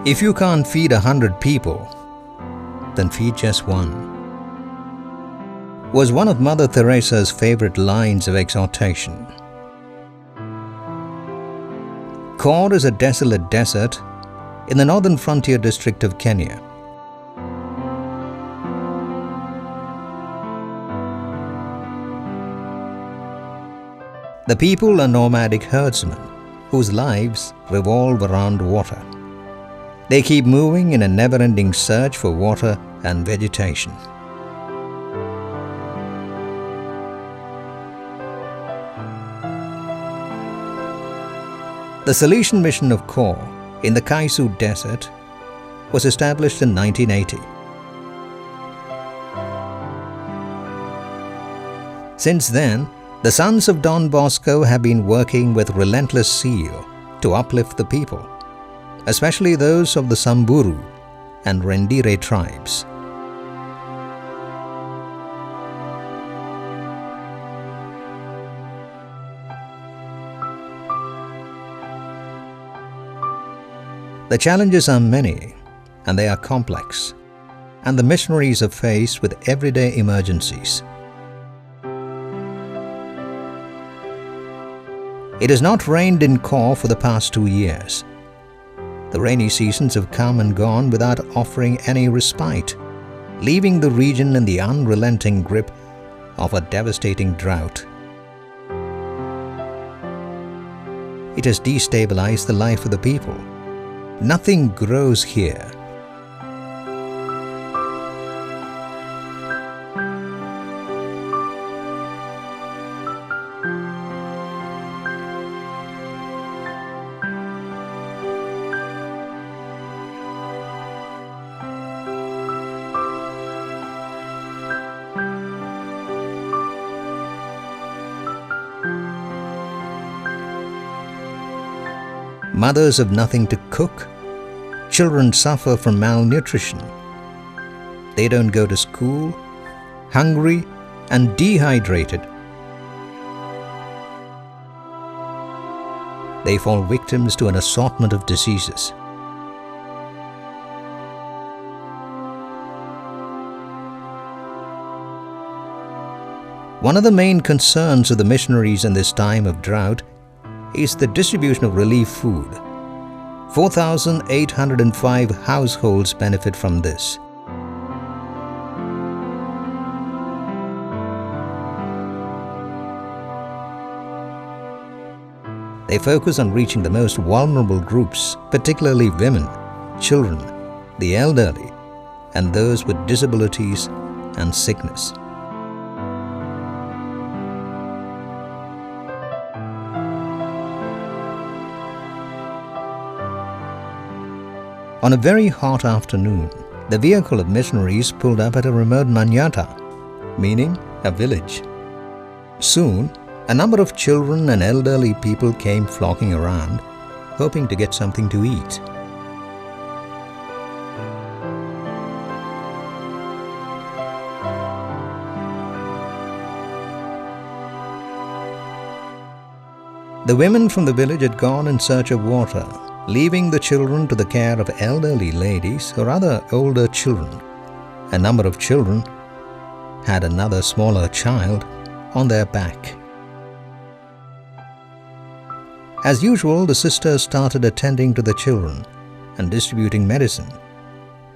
If you can't feed 100 people, then feed just one, was one of Mother Teresa's favorite lines of exhortation. Korr is a desolate desert in the northern frontier district of Kenya. The people are nomadic herdsmen whose lives revolve around water. They keep moving in a never-ending search for water and vegetation. The Salesian mission of Korr in the Kaisut Desert was established in 1980. Since then, the sons of Don Bosco have been working with relentless zeal to uplift the people, especially those of the Samburu and Rendire tribes. The challenges are many and they are complex, and the missionaries are faced with everyday emergencies. It has not rained in Korr for the past 2 years. The rainy seasons have come and gone without offering any respite, leaving the region in the unrelenting grip of a devastating drought. It has destabilized the life of the people. Nothing grows here. Mothers have nothing to cook. Children suffer from malnutrition. They don't go to school, hungry and dehydrated. They fall victims to an assortment of diseases. One of the main concerns of the missionaries in this time of drought is the distribution of relief food. 4,805 households benefit from this. They focus on reaching the most vulnerable groups, particularly women, children, the elderly, and those with disabilities and sickness. On a very hot afternoon, the vehicle of missionaries pulled up at a remote Manyata, meaning a village. Soon, a number of children and elderly people came flocking around, hoping to get something to eat. The women from the village had gone in search of water, leaving the children to the care of elderly ladies or other older children. A number of children had another smaller child on their back. As usual, the sisters started attending to the children and distributing medicine,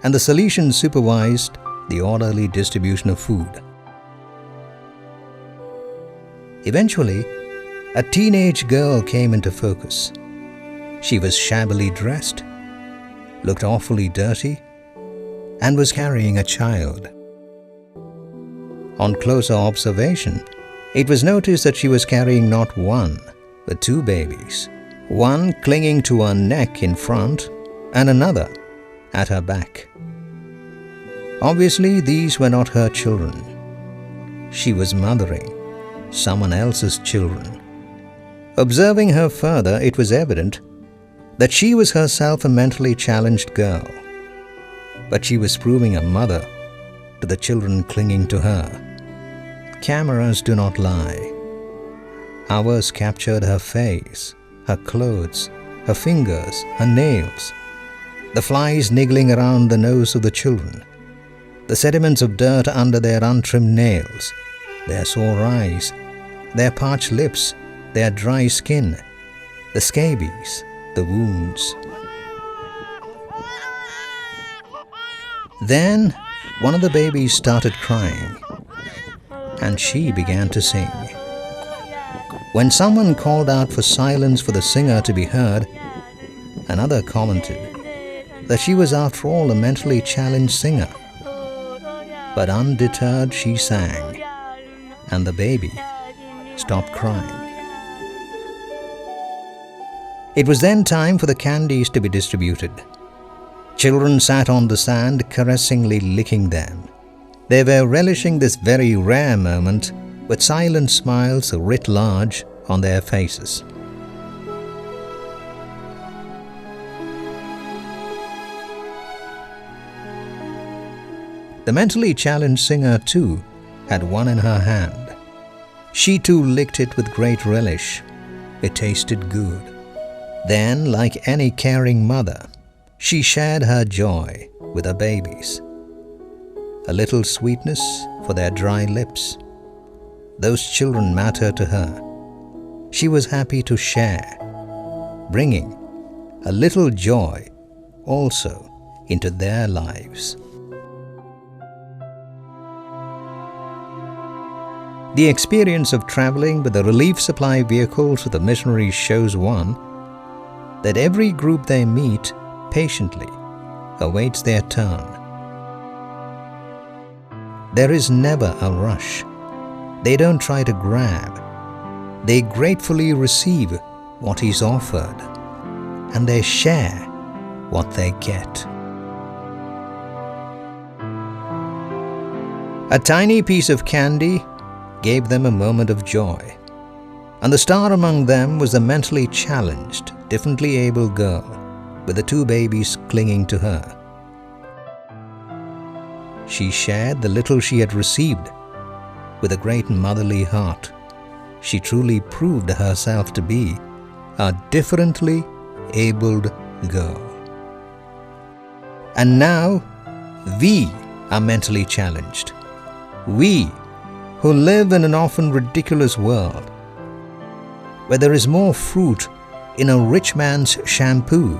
and the Salesians supervised the orderly distribution of food. Eventually, a teenage girl came into focus. She was shabbily dressed, looked awfully dirty, and was carrying a child. On closer observation, it was noticed that she was carrying not one, but two babies, one clinging to her neck in front and another at her back. Obviously, these were not her children. She was mothering someone else's children. Observing her further, it was evident that she was herself a mentally challenged girl, but she was proving a mother to the children clinging to her. Cameras do not lie. Ours captured her face, her clothes, her fingers, her nails, the flies niggling around the nose of the children, the sediments of dirt under their untrimmed nails, their sore eyes, their parched lips, their dry skin, the scabies, the wounds. Then one of the babies started crying, and she began to sing. When someone called out for silence for the singer to be heard, another commented that she was after all a mentally challenged singer. But undeterred she sang, and the baby stopped crying. It was then time for the candies to be distributed. Children sat on the sand, caressingly licking them. They were relishing this very rare moment with silent smiles writ large on their faces. The mentally challenged singer too had one in her hand. She too licked it with great relish. It tasted good. Then, like any caring mother, she shared her joy with her babies. A little sweetness for their dry lips. Those children mattered to her. She was happy to share, bringing a little joy also into their lives. The experience of traveling with the relief supply vehicles of the missionaries shows one that every group they meet patiently awaits their turn. There is never a rush. They don't try to grab. They gratefully receive what is offered, and they share what they get. A tiny piece of candy gave them a moment of joy, and the star among them was the mentally challenged, differently able girl with the two babies clinging to her. She shared the little she had received with a great motherly heart. She truly proved herself to be a differently abled girl. And now, we are mentally challenged. We who live in an often ridiculous world, where there is more fruit in a rich man's shampoo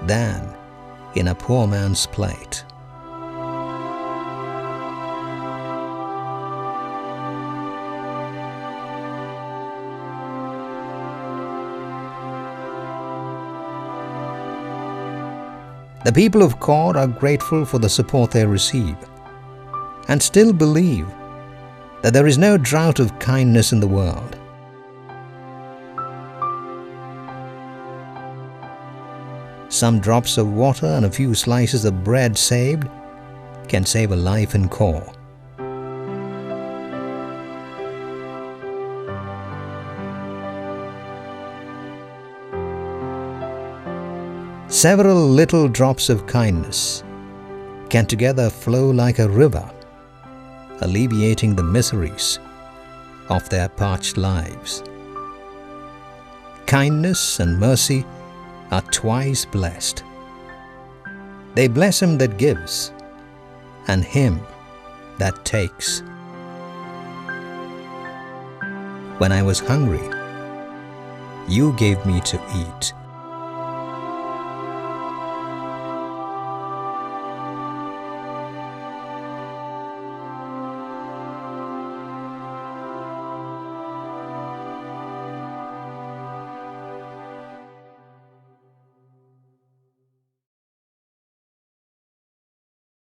than in a poor man's plate. The people of Korr are grateful for the support they receive and still believe that there is no drought of kindness in the world. Some drops of water and a few slices of bread saved can save a life in Korr. Several little drops of kindness can together flow like a river, alleviating the miseries of their parched lives. kindness and mercy are twice blessed. They bless him that gives and him that takes. When I was hungry, you gave me to eat.